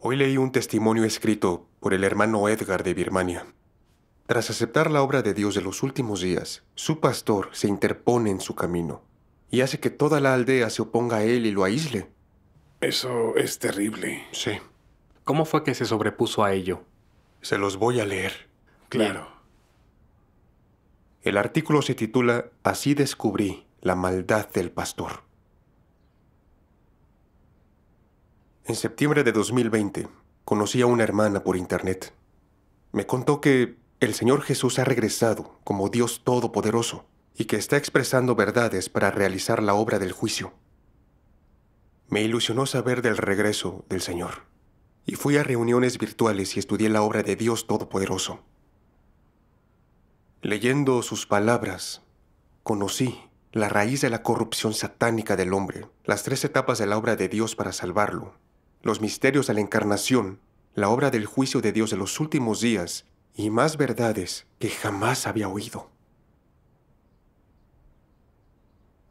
Hoy leí un testimonio escrito por el hermano Edgar de Birmania. Tras aceptar la obra de Dios de los últimos días, su pastor se interpone en su camino y hace que toda la aldea se oponga a él y lo aísle. Eso es terrible. Sí, ¿Cómo fue que se sobrepuso a ello? se los voy a leer. Claro. El artículo se titula Así descubrí la maldad del pastor. En septiembre de 2020, conocí a una hermana por internet. Me contó que el Señor Jesús ha regresado como Dios Todopoderoso y que está expresando verdades para realizar la obra del juicio. Me ilusionó saber del regreso del Señor y fui a reuniones virtuales y estudié la obra de Dios Todopoderoso. Leyendo sus palabras, conocí la raíz de la corrupción satánica del hombre, las 3 etapas de la obra de Dios para salvarlo, los misterios de la encarnación, la obra del juicio de Dios de los últimos días y más verdades que jamás había oído.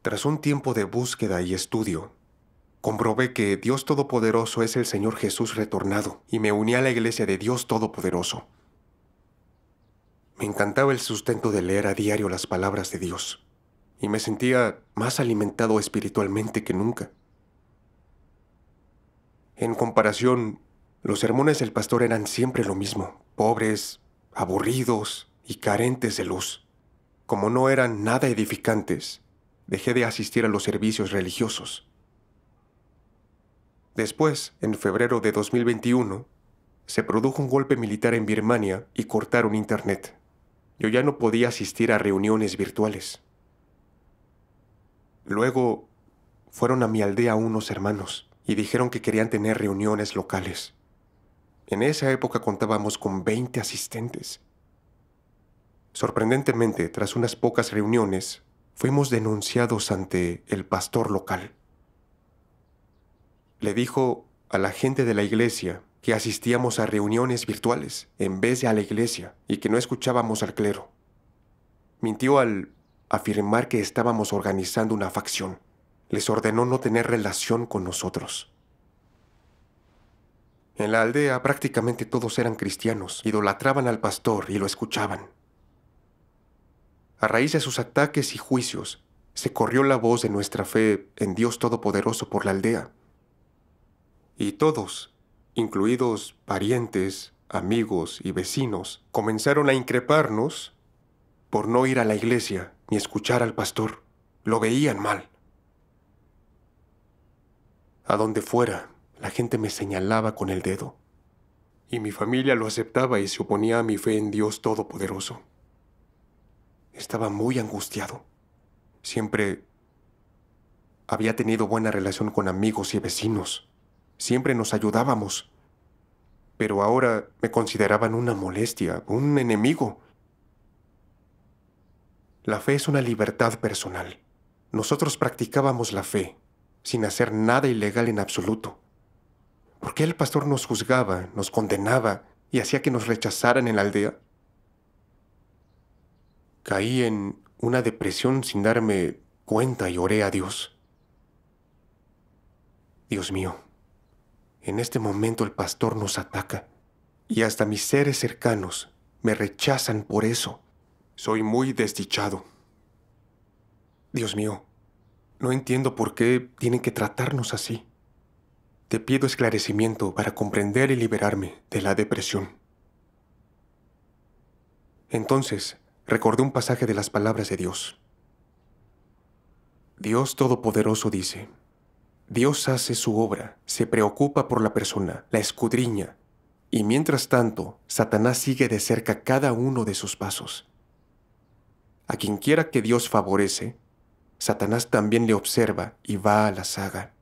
Tras un tiempo de búsqueda y estudio, comprobé que Dios Todopoderoso es el Señor Jesús retornado y me uní a la Iglesia de Dios Todopoderoso. Me encantaba el sustento de leer a diario las palabras de Dios y me sentía más alimentado espiritualmente que nunca. En comparación, los sermones del pastor eran siempre lo mismo, pobres, aburridos y carentes de luz. Como no eran nada edificantes, dejé de asistir a los servicios religiosos. Después, en febrero de 2021, se produjo un golpe militar en Birmania y cortaron internet. Yo ya no podía asistir a reuniones virtuales. Luego, fueron a mi aldea unos hermanos y dijeron que querían tener reuniones locales. En esa época contábamos con 20 asistentes. Sorprendentemente, tras unas pocas reuniones, fuimos denunciados ante el pastor local. Le dijo a la gente de la iglesia que asistíamos a reuniones virtuales en vez de a la iglesia y que no escuchábamos al clero. Mintió al afirmar que estábamos organizando una facción. Les ordenó no tener relación con nosotros. En la aldea prácticamente todos eran cristianos, idolatraban al pastor y lo escuchaban. A raíz de sus ataques y juicios, se corrió la voz de nuestra fe en Dios Todopoderoso por la aldea. Y todos, incluidos parientes, amigos y vecinos, comenzaron a increparnos por no ir a la iglesia ni escuchar al pastor. Lo veían mal. A donde fuera, la gente me señalaba con el dedo. Y mi familia lo aceptaba y se oponía a mi fe en Dios Todopoderoso. Estaba muy angustiado. Siempre había tenido buena relación con amigos y vecinos. Siempre nos ayudábamos. Pero ahora me consideraban una molestia, un enemigo. La fe es una libertad personal. Nosotros practicábamos la fe, sin hacer nada ilegal en absoluto. ¿Por qué el pastor nos juzgaba, nos condenaba y hacía que nos rechazaran en la aldea? Caí en una depresión sin darme cuenta y oré a Dios. Dios mío, en este momento el pastor nos ataca y hasta mis seres cercanos me rechazan por eso. Soy muy desdichado. Dios mío, no entiendo por qué tienen que tratarnos así. Te pido esclarecimiento para comprender y liberarme de la depresión. Entonces, recordé un pasaje de las palabras de Dios. Dios Todopoderoso dice, Dios hace su obra, se preocupa por la persona, la escudriña, y mientras tanto, Satanás sigue de cerca cada uno de sus pasos. A quien quiera que Dios favorece, Satanás también le observa y va a la saga.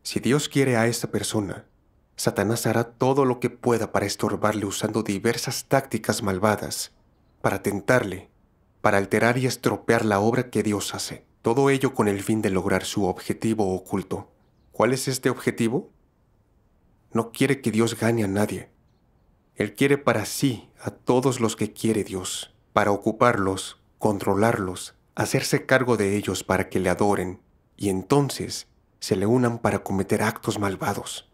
Si Dios quiere a esta persona, Satanás hará todo lo que pueda para estorbarle usando diversas tácticas malvadas, para tentarle, para alterar y estropear la obra que Dios hace. Todo ello con el fin de lograr su objetivo oculto. ¿Cuál es este objetivo? No quiere que Dios gane a nadie. Él quiere para sí a todos los que quiere Dios, para ocuparlos, controlarlos, hacerse cargo de ellos para que le adoren, y entonces se le unan para cometer actos malvados.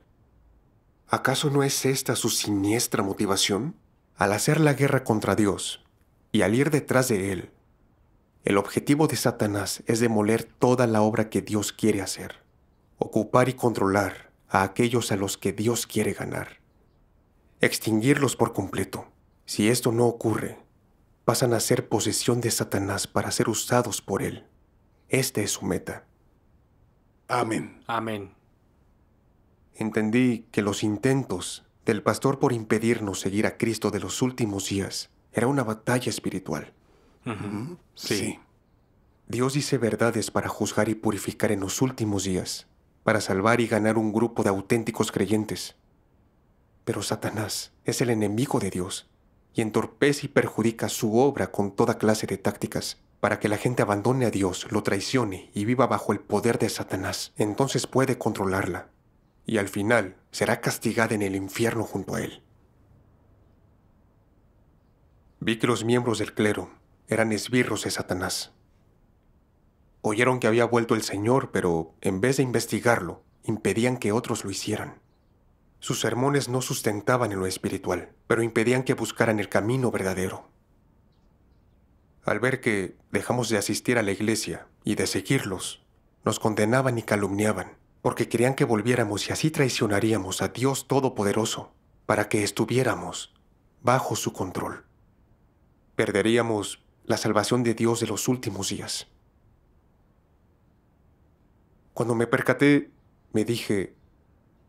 ¿Acaso no es esta su siniestra motivación? Al hacer la guerra contra Dios y al ir detrás de Él, el objetivo de Satanás es demoler toda la obra que Dios quiere hacer, ocupar y controlar a aquellos a los que Dios quiere ganar, extinguirlos por completo. Si esto no ocurre, pasan a ser posesión de Satanás para ser usados por Él. Esta es su meta. Amén. Amén. Entendí que los intentos del pastor por impedirnos seguir a Cristo de los últimos días era una batalla espiritual. Ujú. Sí. Dios dice verdades para juzgar y purificar en los últimos días, para salvar y ganar un grupo de auténticos creyentes. Pero Satanás es el enemigo de Dios y entorpece y perjudica su obra con toda clase de tácticas para que la gente abandone a Dios, lo traicione y viva bajo el poder de Satanás. Entonces puede controlarla y al final será castigada en el infierno junto a él. Vi que los miembros del clero eran esbirros de Satanás. Oyeron que había vuelto el Señor, pero en vez de investigarlo, impedían que otros lo hicieran. Sus sermones no sustentaban en lo espiritual, pero impedían que buscaran el camino verdadero. Al ver que dejamos de asistir a la iglesia y de seguirlos, nos condenaban y calumniaban, porque querían que volviéramos y así traicionaríamos a Dios Todopoderoso, para que estuviéramos bajo su control. Perderíamos la salvación de Dios de los últimos días. Cuando me percaté, me dije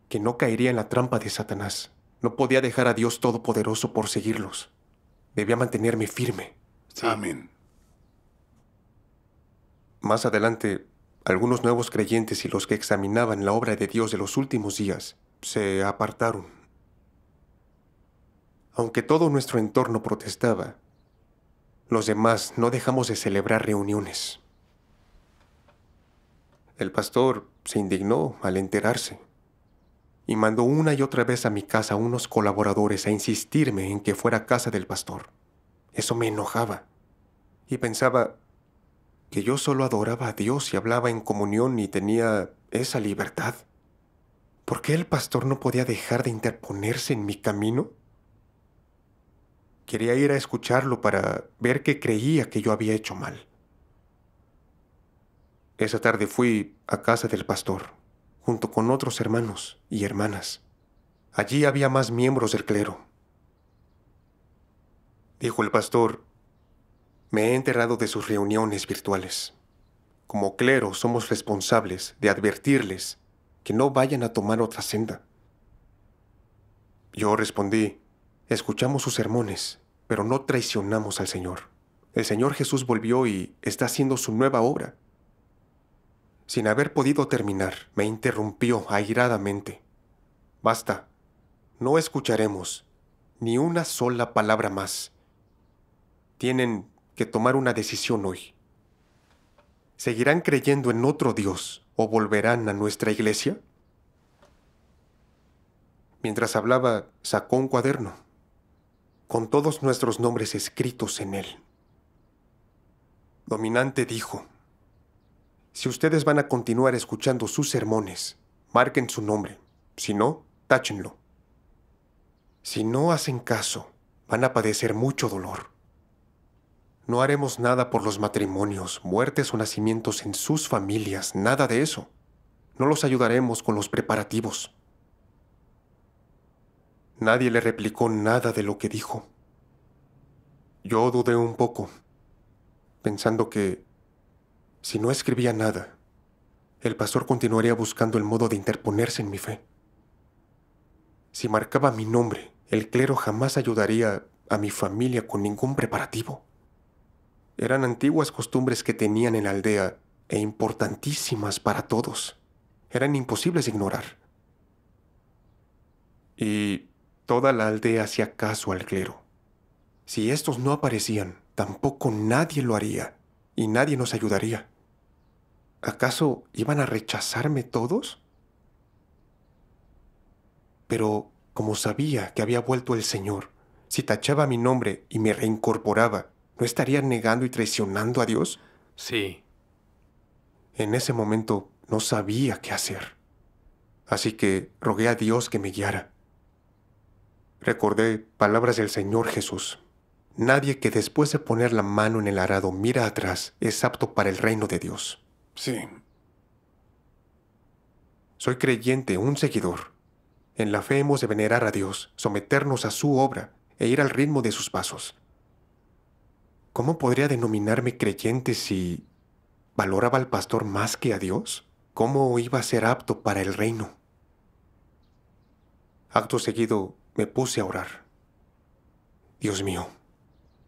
que no caería en la trampa de Satanás. No podía dejar a Dios Todopoderoso por seguirlos. Debía mantenerme firme. Sí. Amén. Más adelante, algunos nuevos creyentes y los que examinaban la obra de Dios de los últimos días se apartaron. Aunque todo nuestro entorno protestaba, los demás no dejamos de celebrar reuniones. El pastor se indignó al enterarse y mandó una y otra vez a mi casa a unos colaboradores a insistirme en que fuera a casa del pastor. Eso me enojaba y pensaba que yo solo adoraba a Dios y hablaba en comunión y tenía esa libertad. ¿Por qué el pastor no podía dejar de interponerse en mi camino? Quería ir a escucharlo para ver que creía que yo había hecho mal. Esa tarde fui a casa del pastor, junto con otros hermanos y hermanas. Allí había más miembros del clero. Dijo el pastor: me he enterado de sus reuniones virtuales. Como clero somos responsables de advertirles que no vayan a tomar otra senda. Yo respondí: escuchamos sus sermones, pero no traicionamos al Señor. El Señor Jesús volvió y está haciendo su nueva obra. Sin haber podido terminar, me interrumpió airadamente: basta, no escucharemos ni una sola palabra más. Tienen que tomar una decisión hoy. ¿Seguirán creyendo en otro Dios o volverán a nuestra iglesia? Mientras hablaba, sacó un cuaderno con todos nuestros nombres escritos en él. Dominante dijo: si ustedes van a continuar escuchando sus sermones, marquen su nombre. Si no, táchenlo. Si no hacen caso, van a padecer mucho dolor. No haremos nada por los matrimonios, muertes o nacimientos en sus familias, nada de eso. No los ayudaremos con los preparativos. Nadie le replicó nada de lo que dijo. Yo dudé un poco, pensando que si no escribía nada, el pastor continuaría buscando el modo de interponerse en mi fe. Si marcaba mi nombre, el clero jamás ayudaría a mi familia con ningún preparativo. Eran antiguas costumbres que tenían en la aldea e importantísimas para todos. Eran imposibles de ignorar. Y toda la aldea hacía caso al clero. Si estos no aparecían, tampoco nadie lo haría y nadie nos ayudaría. ¿Acaso iban a rechazarme todos? Pero como sabía que había vuelto el Señor, si tachaba mi nombre y me reincorporaba, ¿no estaría negando y traicionando a Dios? Sí. En ese momento no sabía qué hacer. Así que rogué a Dios que me guiara. Recordé palabras del Señor Jesús. Nadie que después de poner la mano en el arado mira atrás es apto para el reino de Dios. Sí. Soy creyente, un seguidor. En la fe hemos de venerar a Dios, someternos a su obra e ir al ritmo de sus pasos. ¿Cómo podría denominarme creyente si valoraba al pastor más que a Dios? ¿Cómo iba a ser apto para el reino? Acto seguido me puse a orar. Dios mío,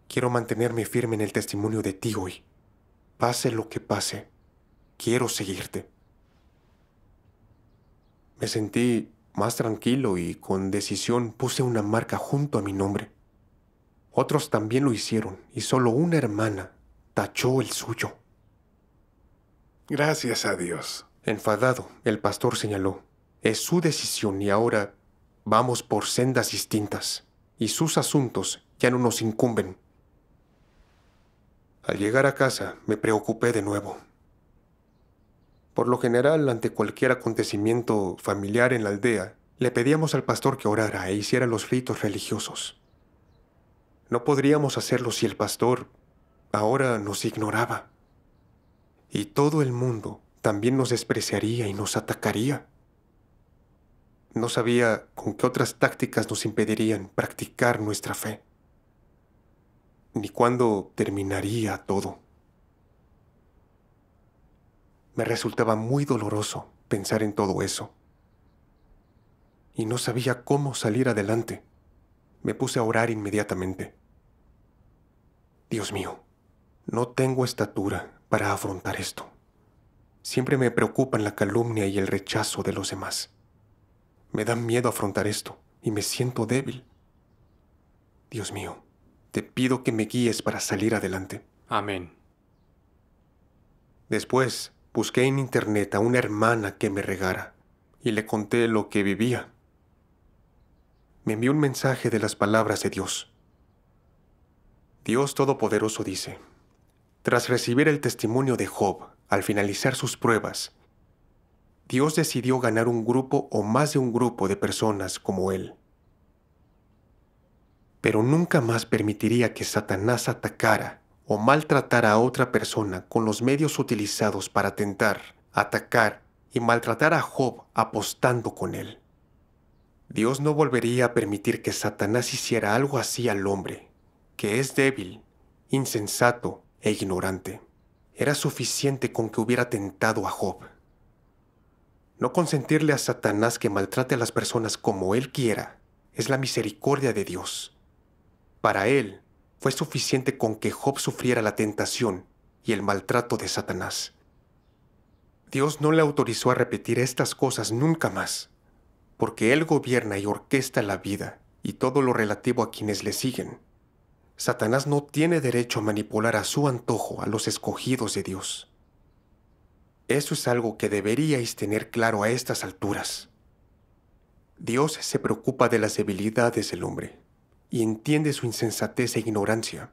quiero mantenerme firme en el testimonio de ti hoy. Pase lo que pase, quiero seguirte. Me sentí más tranquilo y con decisión puse una marca junto a mi nombre. Otros también lo hicieron y solo una hermana tachó el suyo. Gracias a Dios. Enfadado, el pastor señaló: es su decisión y ahora vamos por sendas distintas y sus asuntos ya no nos incumben. Al llegar a casa me preocupé de nuevo. Por lo general, ante cualquier acontecimiento familiar en la aldea, le pedíamos al pastor que orara e hiciera los ritos religiosos. No podríamos hacerlo si el pastor ahora nos ignoraba. Y todo el mundo también nos despreciaría y nos atacaría. No sabía con qué otras tácticas nos impedirían practicar nuestra fe, ni cuándo terminaría todo. Me resultaba muy doloroso pensar en todo eso. Y no sabía cómo salir adelante. Me puse a orar inmediatamente. Dios mío, no tengo estatura para afrontar esto. Siempre me preocupan la calumnia y el rechazo de los demás. Me da miedo afrontar esto y me siento débil. Dios mío, te pido que me guíes para salir adelante. Amén. Después, busqué en internet a una hermana que me regara y le conté lo que vivía. Me envió un mensaje de las palabras de Dios. Dios Todopoderoso dice: tras recibir el testimonio de Job al finalizar sus pruebas, Dios decidió ganar un grupo o más de un grupo de personas como él. Pero nunca más permitiría que Satanás atacara o maltratara a otra persona con los medios utilizados para tentar, atacar y maltratar a Job apostando con él. Dios no volvería a permitir que Satanás hiciera algo así al hombre, que es débil, insensato e ignorante. Era suficiente con que hubiera tentado a Job. No consentirle a Satanás que maltrate a las personas como él quiera es la misericordia de Dios. Para él fue suficiente con que Job sufriera la tentación y el maltrato de Satanás. Dios no le autorizó a repetir estas cosas nunca más, porque él gobierna y orquesta la vida y todo lo relativo a quienes le siguen. Satanás no tiene derecho a manipular a su antojo a los escogidos de Dios. Eso es algo que deberíais tener claro a estas alturas. Dios se preocupa de las debilidades del hombre y entiende su insensatez e ignorancia.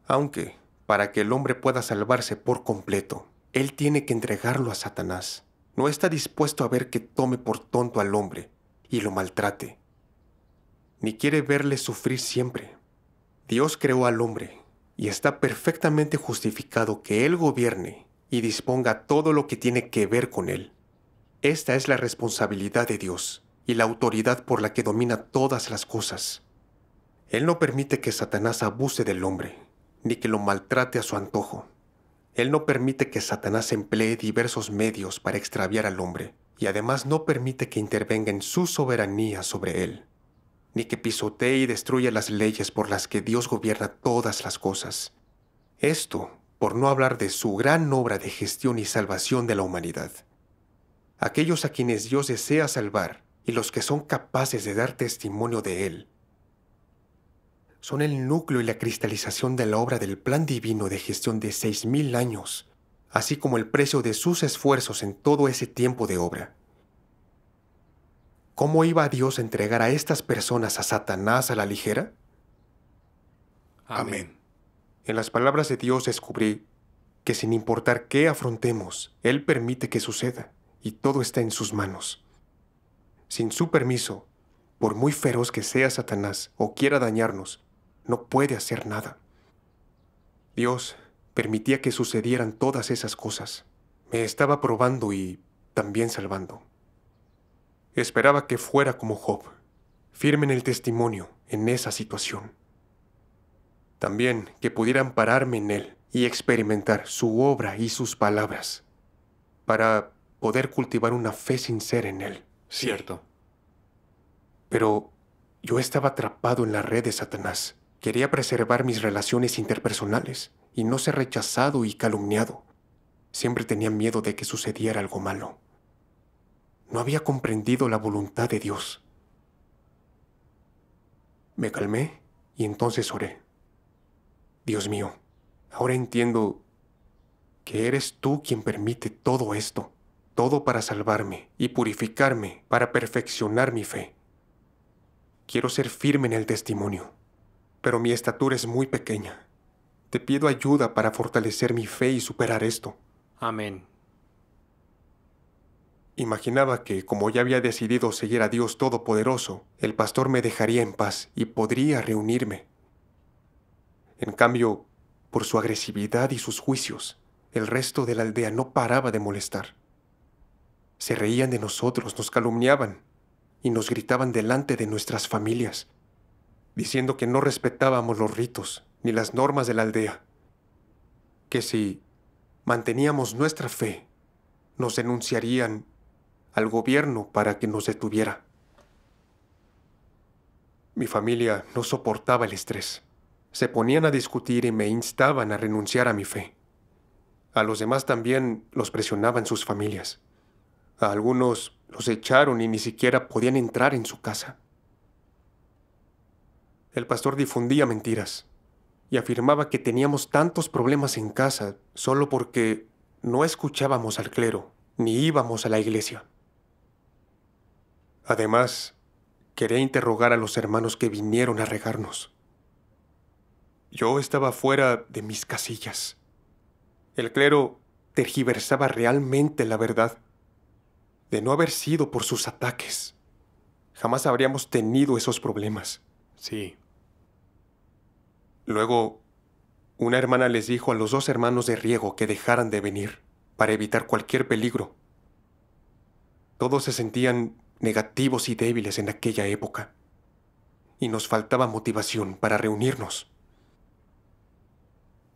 Aunque, para que el hombre pueda salvarse por completo, él tiene que entregarlo a Satanás. No está dispuesto a ver que tome por tonto al hombre y lo maltrate, ni quiere verle sufrir siempre. Dios creó al hombre y está perfectamente justificado que él gobierne y disponga todo lo que tiene que ver con él. Esta es la responsabilidad de Dios y la autoridad por la que domina todas las cosas. Él no permite que Satanás abuse del hombre, ni que lo maltrate a su antojo. Él no permite que Satanás emplee diversos medios para extraviar al hombre, y además no permite que intervenga en su soberanía sobre él, ni que pisotee y destruya las leyes por las que Dios gobierna todas las cosas. Esto, por no hablar de su gran obra de gestión y salvación de la humanidad. Aquellos a quienes Dios desea salvar y los que son capaces de dar testimonio de Él, son el núcleo y la cristalización de la obra del plan divino de gestión de 6,000 años, así como el precio de sus esfuerzos en todo ese tiempo de obra. ¿Cómo iba Dios a entregar a estas personas a Satanás a la ligera? Amén. En las palabras de Dios descubrí que sin importar qué afrontemos, Él permite que suceda y todo está en sus manos. Sin su permiso, por muy feroz que sea Satanás o quiera dañarnos, no puede hacer nada. Dios permitía que sucedieran todas esas cosas. Me estaba probando y también salvando. Esperaba que fuera como Job, firme en el testimonio en esa situación. También que pudieran pararme en él y experimentar su obra y sus palabras, para poder cultivar una fe sincera en él. Cierto. Pero yo estaba atrapado en la red de Satanás. Quería preservar mis relaciones interpersonales y no ser rechazado y calumniado. Siempre tenía miedo de que sucediera algo malo. No había comprendido la voluntad de Dios. Me calmé y entonces oré. Dios mío, ahora entiendo que eres tú quien permite todo esto, todo para salvarme y purificarme, para perfeccionar mi fe. Quiero ser firme en el testimonio, pero mi estatura es muy pequeña. Te pido ayuda para fortalecer mi fe y superar esto. Amén. Imaginaba que, como ya había decidido seguir a Dios Todopoderoso, el pastor me dejaría en paz y podría reunirme. En cambio, por su agresividad y sus juicios, el resto de la aldea no paraba de molestar. Se reían de nosotros, nos calumniaban y nos gritaban delante de nuestras familias, diciendo que no respetábamos los ritos ni las normas de la aldea, que si manteníamos nuestra fe, nos denunciarían al gobierno para que nos detuviera. Mi familia no soportaba el estrés. Se ponían a discutir y me instaban a renunciar a mi fe. A los demás también los presionaban sus familias. A algunos los echaron y ni siquiera podían entrar en su casa. El pastor difundía mentiras y afirmaba que teníamos tantos problemas en casa solo porque no escuchábamos al clero ni íbamos a la iglesia. Además, quería interrogar a los hermanos que vinieron a regarnos. Yo estaba fuera de mis casillas. El clero tergiversaba realmente la verdad. De no haber sido por sus ataques, jamás habríamos tenido esos problemas. Sí. Luego, una hermana les dijo a los 2 hermanos de riego que dejaran de venir para evitar cualquier peligro. Todos se sentían negativos y débiles en aquella época, y nos faltaba motivación para reunirnos.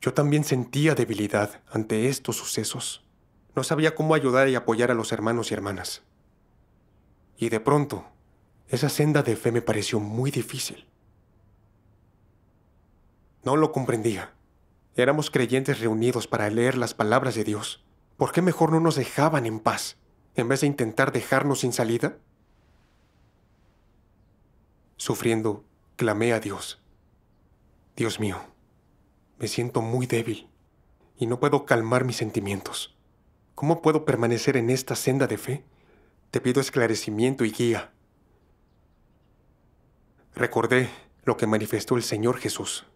Yo también sentía debilidad ante estos sucesos. No sabía cómo ayudar y apoyar a los hermanos y hermanas. Y de pronto, esa senda de fe me pareció muy difícil. No lo comprendía. Éramos creyentes reunidos para leer las palabras de Dios. ¿Por qué mejor no nos dejaban en paz, en vez de intentar dejarnos sin salida? Sufriendo, clamé a Dios. Dios mío, me siento muy débil y no puedo calmar mis sentimientos. ¿Cómo puedo permanecer en esta senda de fe? Te pido esclarecimiento y guía. Recordé lo que manifestó el Señor Jesús.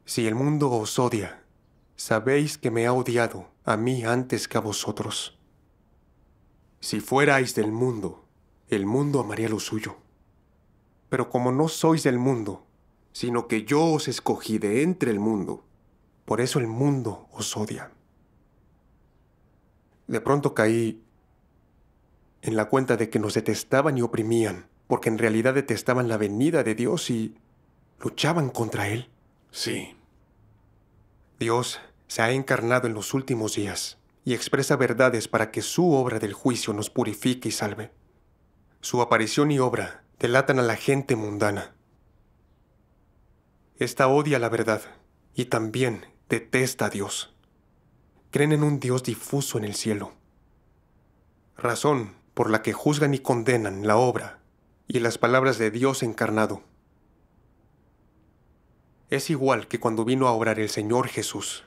Si el mundo os odia, sabéis que me ha odiado a mí antes que a vosotros. Si fuerais del mundo, el mundo amaría lo suyo. Pero como no sois del mundo, sino que yo os escogí de entre el mundo, por eso el mundo os odia. De pronto caí en la cuenta de que nos detestaban y oprimían, porque en realidad detestaban la venida de Dios y luchaban contra Él. Sí. Dios se ha encarnado en los últimos días y expresa verdades para que su obra del juicio nos purifique y salve. Su aparición y obra delatan a la gente mundana. Esta odia la verdad y también detesta a Dios. Creen en un Dios difuso en el cielo, razón por la que juzgan y condenan la obra y las palabras de Dios encarnado. Es igual que cuando vino a obrar el Señor Jesús.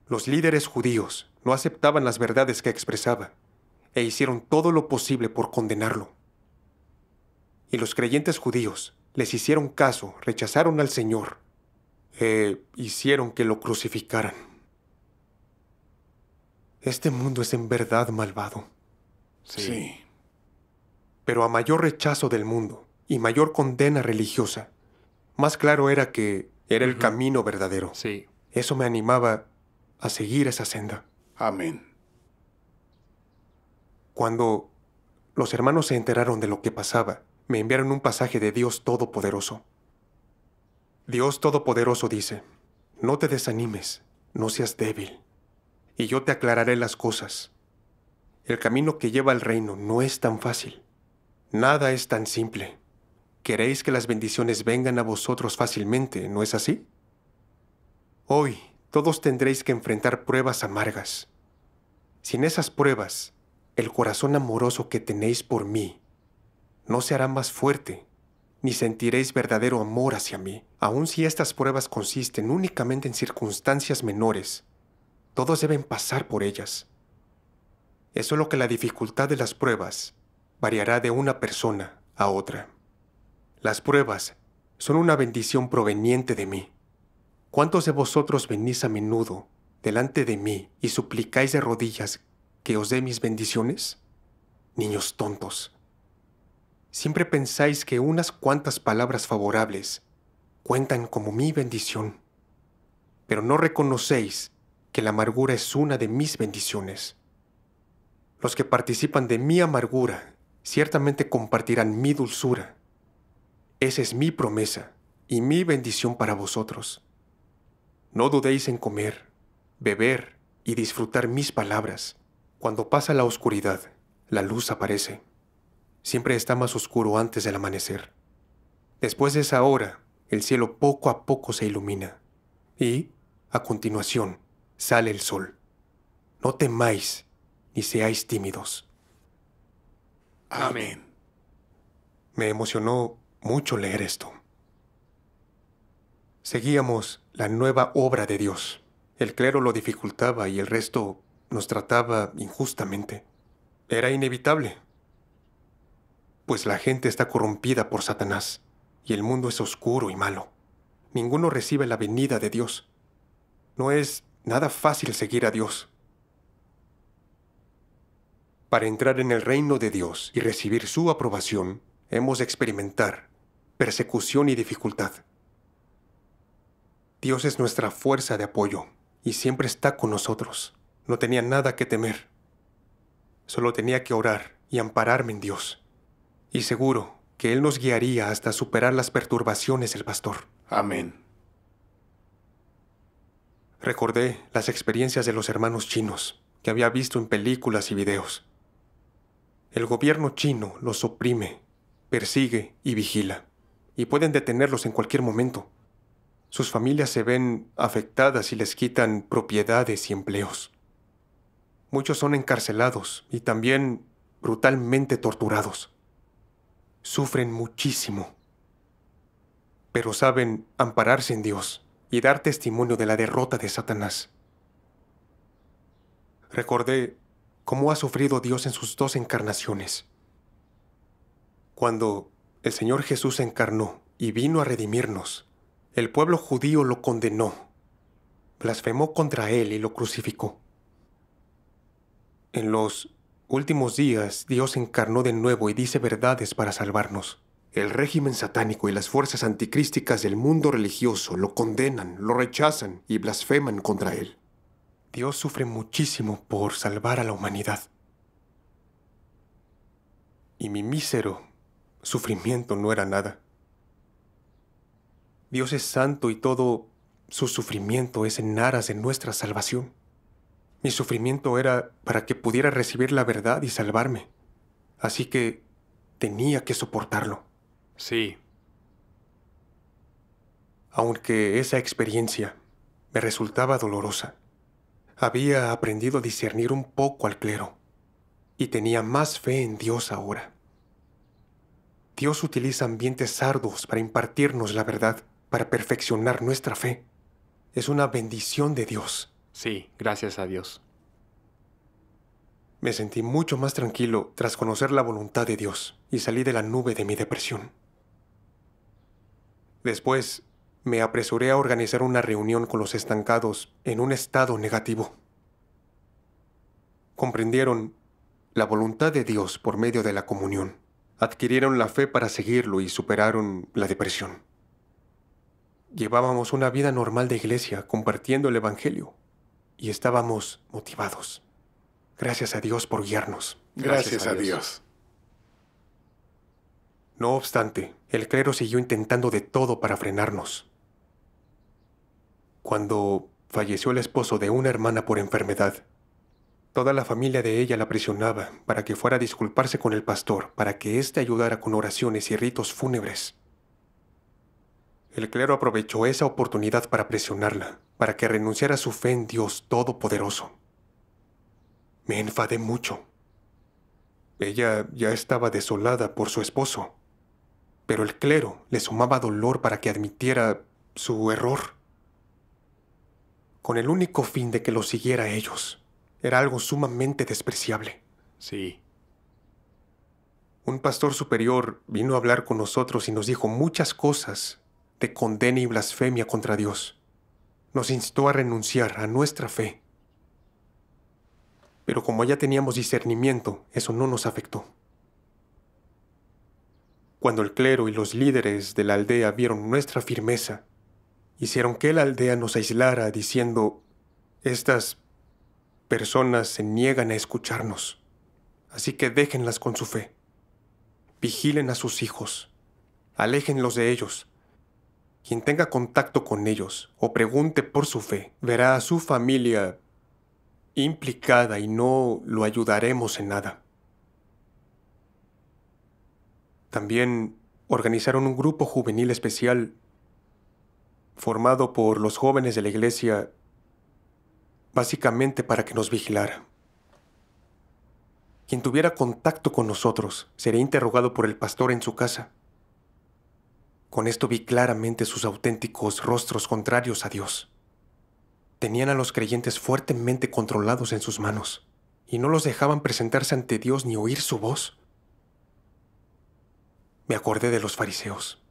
Los líderes judíos no aceptaban las verdades que expresaba e hicieron todo lo posible por condenarlo. Y los creyentes judíos les hicieron caso, rechazaron al Señor e hicieron que lo crucificaran. Este mundo es en verdad malvado. Sí. Pero a mayor rechazo del mundo y mayor condena religiosa, más claro era que era el camino verdadero. Sí. Eso me animaba a seguir esa senda. Amén. Cuando los hermanos se enteraron de lo que pasaba, me enviaron un pasaje de Dios Todopoderoso. Dios Todopoderoso dice: no te desanimes, no seas débil, y yo te aclararé las cosas. El camino que lleva al reino no es tan fácil. Nada es tan simple. Queréis que las bendiciones vengan a vosotros fácilmente, ¿no es así? Hoy todos tendréis que enfrentar pruebas amargas. Sin esas pruebas, el corazón amoroso que tenéis por mí no se hará más fuerte, ni sentiréis verdadero amor hacia mí. Aun si estas pruebas consisten únicamente en circunstancias menores, todos deben pasar por ellas. Es solo que la dificultad de las pruebas variará de una persona a otra. Las pruebas son una bendición proveniente de mí. ¿Cuántos de vosotros venís a menudo delante de mí y suplicáis de rodillas que os dé mis bendiciones? Niños tontos. Siempre pensáis que unas cuantas palabras favorables cuentan como mi bendición, pero no reconocéis que la amargura es una de mis bendiciones. Los que participan de mi amargura ciertamente compartirán mi dulzura. Esa es mi promesa y mi bendición para vosotros. No dudéis en comer, beber y disfrutar mis palabras. Cuando pasa la oscuridad, la luz aparece. Siempre está más oscuro antes del amanecer. Después de esa hora, el cielo poco a poco se ilumina. Y, a continuación, sale el sol. No temáis ni seáis tímidos. Amén. Me emocionó mucho leer esto. Seguíamos la nueva obra de Dios. El clero lo dificultaba y el resto nos trataba injustamente. Era inevitable, pues la gente está corrompida por Satanás y el mundo es oscuro y malo. Ninguno recibe la venida de Dios. No es nada fácil seguir a Dios. Para entrar en el reino de Dios y recibir su aprobación, hemos de experimentar persecución y dificultad. Dios es nuestra fuerza de apoyo y siempre está con nosotros. No tenía nada que temer. Solo tenía que orar y ampararme en Dios. Y seguro que Él nos guiaría hasta superar las perturbaciones del pastor. Amén. Recordé las experiencias de los hermanos chinos que había visto en películas y videos. El gobierno chino los oprime, persigue y vigila, y pueden detenerlos en cualquier momento. Sus familias se ven afectadas y les quitan propiedades y empleos. Muchos son encarcelados y también brutalmente torturados. Sufren muchísimo, pero saben ampararse en Dios y dar testimonio de la derrota de Satanás. Recordé cómo ha sufrido Dios en sus dos encarnaciones. Cuando el Señor Jesús se encarnó y vino a redimirnos, el pueblo judío lo condenó, blasfemó contra él y lo crucificó. En los últimos días, Dios se encarnó de nuevo y dice verdades para salvarnos. El régimen satánico y las fuerzas anticrísticas del mundo religioso lo condenan, lo rechazan y blasfeman contra él. Dios sufre muchísimo por salvar a la humanidad. Y mi mísero sufrimiento no era nada. Dios es santo y todo su sufrimiento es en aras de nuestra salvación. Mi sufrimiento era para que pudiera recibir la verdad y salvarme. Así que tenía que soportarlo. Sí. Aunque esa experiencia me resultaba dolorosa, había aprendido a discernir un poco al clero y tenía más fe en Dios ahora. Dios utiliza ambientes arduos para impartirnos la verdad, para perfeccionar nuestra fe. Es una bendición de Dios. Sí, gracias a Dios. Me sentí mucho más tranquilo tras conocer la voluntad de Dios y salí de la nube de mi depresión. Después, me apresuré a organizar una reunión con los estancados en un estado negativo. Comprendieron la voluntad de Dios por medio de la comunión. adquirieron la fe para seguirlo y superaron la depresión. Llevábamos una vida normal de iglesia, compartiendo el Evangelio, y estábamos motivados. Gracias a Dios por guiarnos. Gracias a Dios. No obstante, el clero siguió intentando de todo para frenarnos. Cuando falleció el esposo de una hermana por enfermedad, toda la familia de ella la presionaba para que fuera a disculparse con el pastor, para que éste ayudara con oraciones y ritos fúnebres. El clero aprovechó esa oportunidad para presionarla, para que renunciara a su fe en Dios Todopoderoso. Me enfadé mucho. Ella ya estaba desolada por su esposo, pero el clero le sumaba dolor para que admitiera su error, con el único fin de que los siguiera a ellos. Era algo sumamente despreciable. Sí. Un pastor superior vino a hablar con nosotros y nos dijo muchas cosas de condena y blasfemia contra Dios. Nos instó a renunciar a nuestra fe. Pero como ya teníamos discernimiento, eso no nos afectó. Cuando el clero y los líderes de la aldea vieron nuestra firmeza, hicieron que la aldea nos aislara diciendo: estas personas se niegan a escucharnos, así que déjenlas con su fe. Vigilen a sus hijos, aléjenlos de ellos. Quien tenga contacto con ellos o pregunte por su fe, verá a su familia implicada y no lo ayudaremos en nada. También organizaron un grupo juvenil especial formado por los jóvenes de la iglesia, básicamente para que nos vigilara. Quien tuviera contacto con nosotros sería interrogado por el pastor en su casa. Con esto vi claramente sus auténticos rostros contrarios a Dios. Tenían a los creyentes fuertemente controlados en sus manos y no los dejaban presentarse ante Dios ni oír su voz. Me acordé de los fariseos.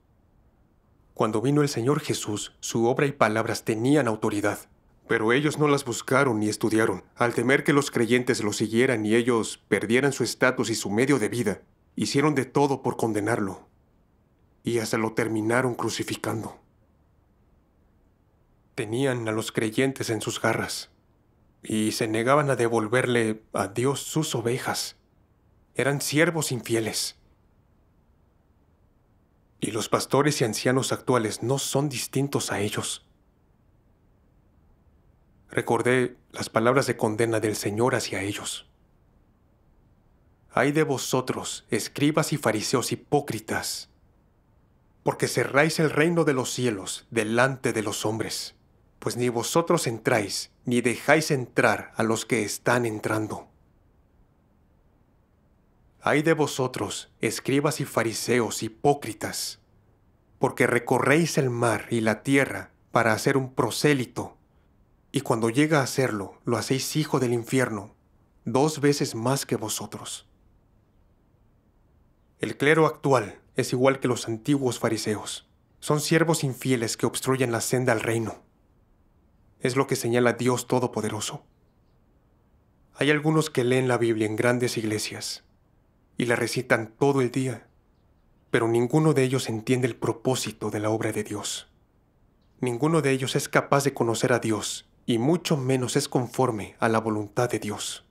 Cuando vino el Señor Jesús, su obra y palabras tenían autoridad, pero ellos no las buscaron ni estudiaron. Al temer que los creyentes lo siguieran y ellos perdieran su estatus y su medio de vida, hicieron de todo por condenarlo y hasta lo terminaron crucificando. Tenían a los creyentes en sus garras y se negaban a devolverle a Dios sus ovejas. Eran siervos infieles. Y los pastores y ancianos actuales no son distintos a ellos. Recordé las palabras de condena del Señor hacia ellos. Ay de vosotros, escribas y fariseos hipócritas, porque cerráis el reino de los cielos delante de los hombres, pues ni vosotros entráis, ni dejáis entrar a los que están entrando. Ay de vosotros, escribas y fariseos hipócritas, porque recorréis el mar y la tierra para hacer un prosélito, y cuando llega a hacerlo, lo hacéis hijo del infierno, 2 veces más que vosotros. El clero actual es igual que los antiguos fariseos. Son siervos infieles que obstruyen la senda al reino. Es lo que señala Dios Todopoderoso. Hay algunos que leen la Biblia en grandes iglesias y la recitan todo el día, pero ninguno de ellos entiende el propósito de la obra de Dios. Ninguno de ellos es capaz de conocer a Dios y mucho menos es conforme a la voluntad de Dios.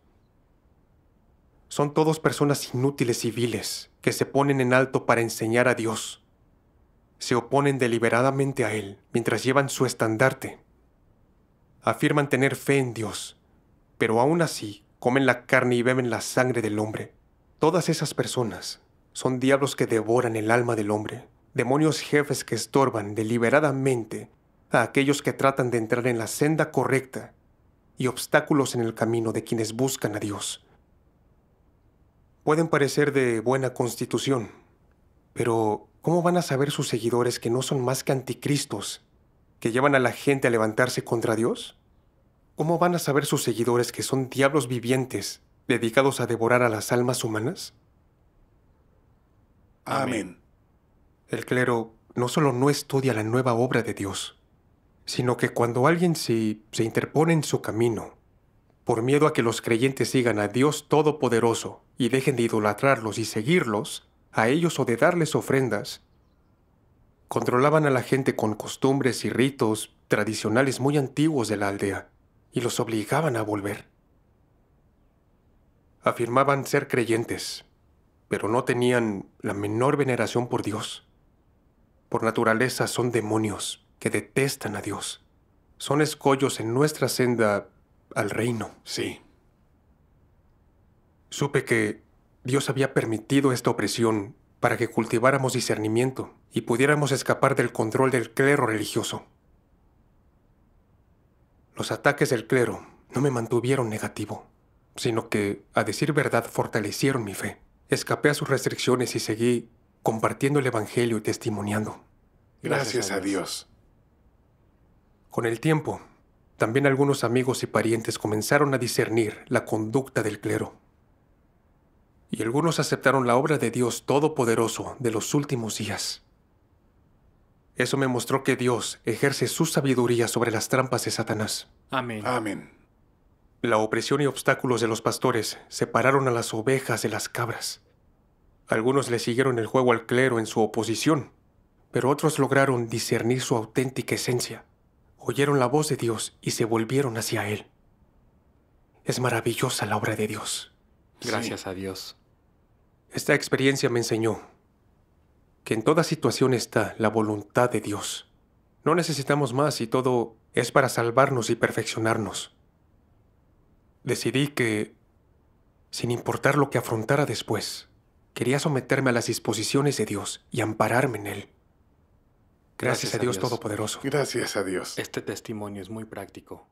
Son todos personas inútiles y viles que se ponen en alto para enseñar a Dios. Se oponen deliberadamente a Él mientras llevan su estandarte. Afirman tener fe en Dios, pero aún así comen la carne y beben la sangre del hombre. Todas esas personas son diablos que devoran el alma del hombre, demonios jefes que estorban deliberadamente a aquellos que tratan de entrar en la senda correcta y obstáculos en el camino de quienes buscan a Dios. Pueden parecer de buena constitución, pero ¿cómo van a saber sus seguidores que no son más que anticristos, que llevan a la gente a levantarse contra Dios? ¿Cómo van a saber sus seguidores que son diablos vivientes dedicados a devorar a las almas humanas? Amén. El clero no solo no estudia la nueva obra de Dios, sino que cuando alguien se interpone en su camino, por miedo a que los creyentes sigan a Dios Todopoderoso y dejen de idolatrarlos y seguirlos, a ellos o de darles ofrendas, controlaban a la gente con costumbres y ritos tradicionales muy antiguos de la aldea y los obligaban a volver. Afirmaban ser creyentes, pero no tenían la menor veneración por Dios. Por naturaleza son demonios que detestan a Dios. Son escollos en nuestra senda al reino. Sí. Supe que Dios había permitido esta opresión para que cultiváramos discernimiento y pudiéramos escapar del control del clero religioso. Los ataques del clero no me mantuvieron negativo, sino que, a decir verdad, fortalecieron mi fe. Escapé a sus restricciones y seguí compartiendo el Evangelio y testimoniando. Gracias a Dios. Con el tiempo, también algunos amigos y parientes comenzaron a discernir la conducta del clero. Y algunos aceptaron la obra de Dios Todopoderoso de los últimos días. Eso me mostró que Dios ejerce su sabiduría sobre las trampas de Satanás. Amén. Amén. La opresión y obstáculos de los pastores separaron a las ovejas de las cabras. Algunos le siguieron el juego al clero en su oposición, pero otros lograron discernir su auténtica esencia. Oyeron la voz de Dios y se volvieron hacia Él. Es maravillosa la obra de Dios. Gracias a Dios. Esta experiencia me enseñó que en toda situación está la voluntad de Dios. No necesitamos más y todo es para salvarnos y perfeccionarnos. Decidí que, sin importar lo que afrontara después, quería someterme a las disposiciones de Dios y ampararme en Él. Gracias a Dios Todopoderoso. Gracias a Dios. Este testimonio es muy práctico.